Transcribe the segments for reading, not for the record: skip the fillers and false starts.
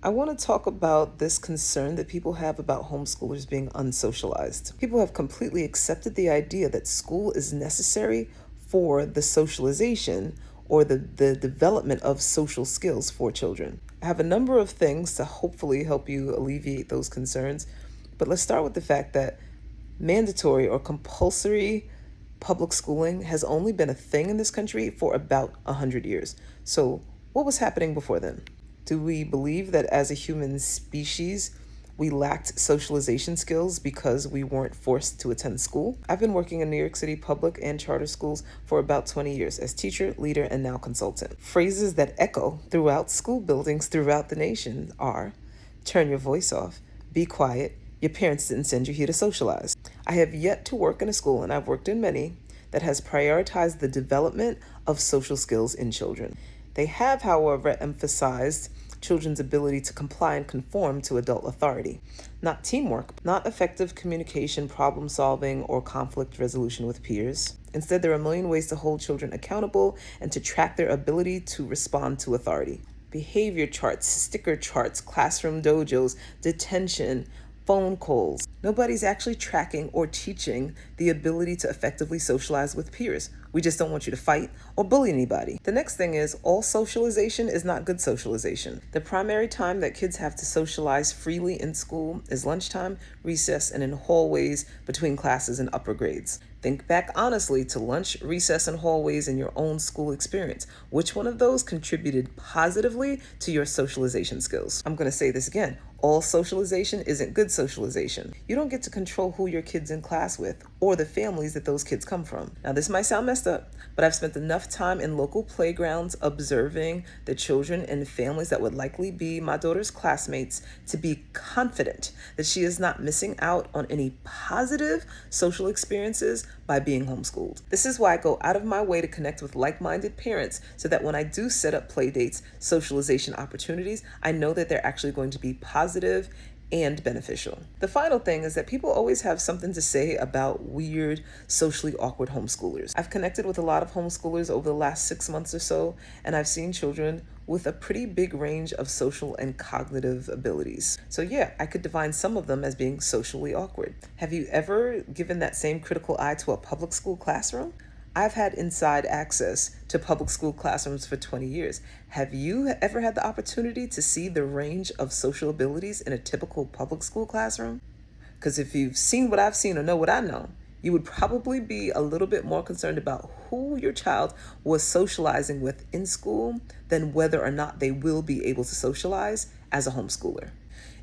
I want to talk about this concern that people have about homeschoolers being unsocialized. People have completely accepted the idea that school is necessary for the socialization or the development of social skills for children. I have a number of things to hopefully help you alleviate those concerns, but let's start with the fact that mandatory or compulsory public schooling has only been a thing in this country for about 100 years. So, what was happening before then? Do we believe that as a human species, we lacked socialization skills because we weren't forced to attend school? I've been working in New York City public and charter schools for about 20 years as teacher, leader, and now consultant. Phrases that echo throughout school buildings throughout the nation are turn your voice off, be quiet, your parents didn't send you here to socialize. I have yet to work in a school, and I've worked in many, that has prioritized the development of social skills in children. They have, however, emphasized children's ability to comply and conform to adult authority, not teamwork, not effective communication, problem solving, or conflict resolution with peers. Instead, there are a million ways to hold children accountable and to track their ability to respond to authority. Behavior charts, sticker charts, classroom dojos, detention, phone calls. Nobody's actually tracking or teaching the ability to effectively socialize with peers. We just don't want you to fight or bully anybody. The next thing is all socialization is not good socialization. The primary time that kids have to socialize freely in school is lunchtime, recess, and in hallways between classes and upper grades. Think back honestly to lunch, recess, and hallways in your own school experience. Which one of those contributed positively to your socialization skills? I'm going to say this again. All socialization isn't good socialization. You don't get to control who your kid's in class with or the families that those kids come from. Now, this might sound messed up, but I've spent enough time in local playgrounds observing the children and families that would likely be my daughter's classmates to be confident that she is not missing out on any positive social experiences by being homeschooled. This is why I go out of my way to connect with like-minded parents so that when I do set up play dates, socialization opportunities, I know that they're actually going to be positive and beneficial. The final thing is that people always have something to say about weird, socially awkward homeschoolers. I've connected with a lot of homeschoolers over the last 6 months or so, and I've seen children with a pretty big range of social and cognitive abilities. So yeah, I could define some of them as being socially awkward. Have you ever given that same critical eye to a public school classroom? I've had inside access to public school classrooms for 20 years. Have you ever had the opportunity to see the range of social abilities in a typical public school classroom? Because if you've seen what I've seen or know what I know, you would probably be a little bit more concerned about who your child was socializing with in school than whether or not they will be able to socialize as a homeschooler.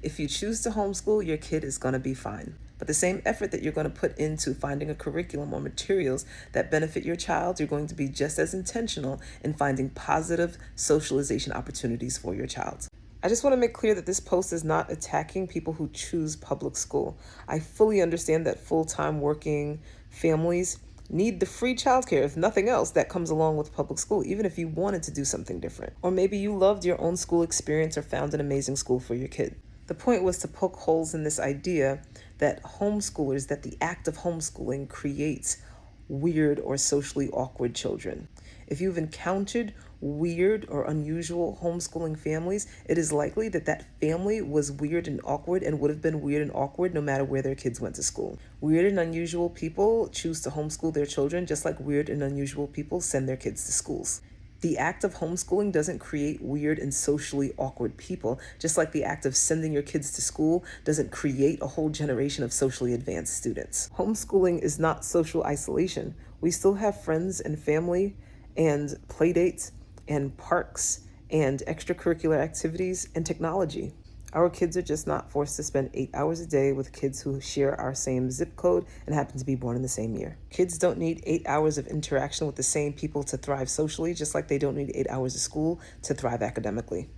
If you choose to homeschool, your kid is going to be fine. But the same effort that you're going to put into finding a curriculum or materials that benefit your child, you're going to be just as intentional in finding positive socialization opportunities for your child. I just want to make clear that this post is not attacking people who choose public school. I fully understand that full-time working families need the free childcare, if nothing else, that comes along with public school, even if you wanted to do something different. Or maybe you loved your own school experience or found an amazing school for your kid. The point was to poke holes in this idea that homeschoolers, that the act of homeschooling creates weird or socially awkward children. If you've encountered weird or unusual homeschooling families, it is likely that that family was weird and awkward and would have been weird and awkward no matter where their kids went to school. Weird and unusual people choose to homeschool their children just like weird and unusual people send their kids to schools. The act of homeschooling doesn't create weird and socially awkward people, just like the act of sending your kids to school doesn't create a whole generation of socially advanced students. Homeschooling is not social isolation. We still have friends and family and play dates and parks and extracurricular activities and technology. Our kids are just not forced to spend 8 hours a day with kids who share our same zip code and happen to be born in the same year. Kids don't need 8 hours of interaction with the same people to thrive socially, just like they don't need 8 hours of school to thrive academically.